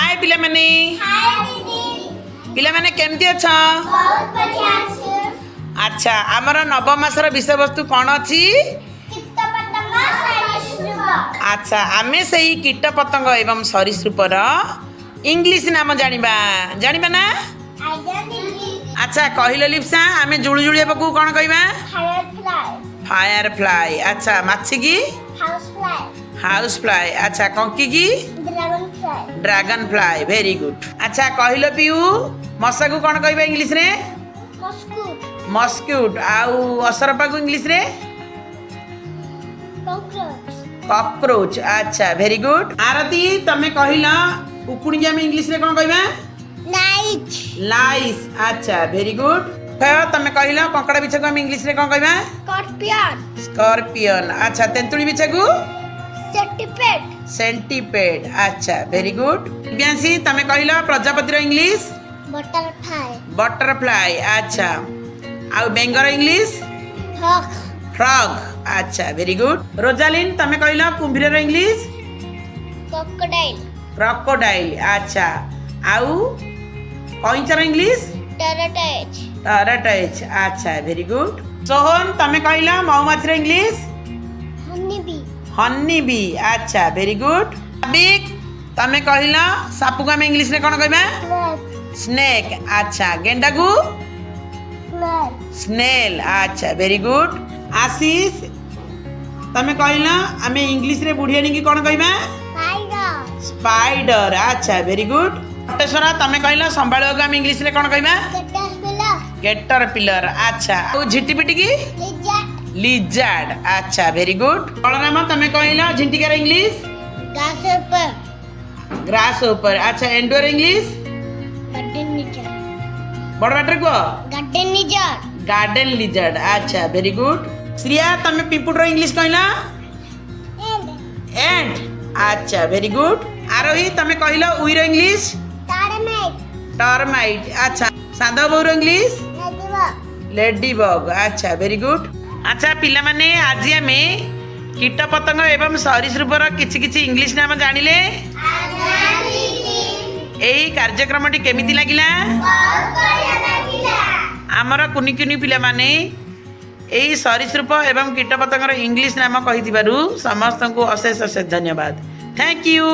हाय पिला माने पिला माने केमती अच्छा अच्छा आमर नवम मासर विषय वस्तु कौन अच्छी अच्छा आमे सही कीट पतंग एवं सरीसृपर इंग्लिश नाम जानिबा जानिबा ना अच्छा कहलो लिप्सा आमे जुळु जुळिया पकु कौन कहबा फायर फ्लाई अच्छा माछी की हाउस फ्लाई अच्छा कंकी की ड्रैगन फ्लाई वेरी गुड अच्छा कहलो पियू मशा को कौन कहबा इंग्लिश रे मस्क्यूट आउ असरपा को इंग्लिश रे कॉकरोच अच्छा वेरी गुड आरती तमे कहिला उकुणी जे इंग्लिश रे कोन कहबा लाइस अच्छा वेरी गुड तमे कहिला कंकड़ा बिछा को हम इंग्लिश रे कोन कहबा स्कॉर्पियन अच्छा तेंतुली बिछा को सेंटीपेड अच्छा वेरी गुड दिव्यांशी तमे कहिला प्रजापति रो इंग्लिश बटरफ्लाई अच्छा आउ बेंगर इंग्लिश फ्रॉग अच्छा वेरी गुड रोजालिन तमे कहिला कुंभीर रो इंग्लिश क्रोकोडाइल अच्छा आउ कइंचर इंग्लिश टर्टल अच्छा वेरी गुड सोहन तमे कहिला मौमाछी रो इंग्लिश हनी बी अच्छा वेरी गुड बिग तमे कहिला सापु को हम इंग्लिश रे कोन कहबा स्नेक अच्छा गेंडा को स्नेल अच्छा वेरी गुड आशीष तमे कहिला हमें इंग्लिश रे बुढ़ियानी की कोन कहबा स्पाइडर अच्छा वेरी गुड पटेश्वरा तमे कहिला संभाळो को हम इंग्लिश रे कोन कहबा कैटरपिलर अच्छा ओ झिटिपिटी की लिजार्ड अच्छा वेरी गुड बलराम तमे कहिला झिंटिकार इंग्लिश ग्रास ऊपर अच्छा एंडोर इंग्लिश बड़ बाटर को गार्डन लिजार्ड अच्छा वेरी गुड श्रिया तमे पिंपुडर इंग्लिश कहिला एंड अच्छा वेरी गुड आरोही तमे कहिला उइरो इंग्लिश टर्माइट अच्छा सादा बौर इंग्लिश लेडीबग अच्छा वेरी गुड अच्छा पिला माने आज आमे कीट पतंग एवं सरीसृपर किछि किछि इंग्लिश नाम जानिले एही कार्यक्रमटी केमिति लागिला आमर कुनी कुनी पिला माने एही सरीसृप एवं कीट पतंगर इंग्लिश नाम कहिथिबारु समस्त को अशेष अशेष धन्यवाद थैंक यू।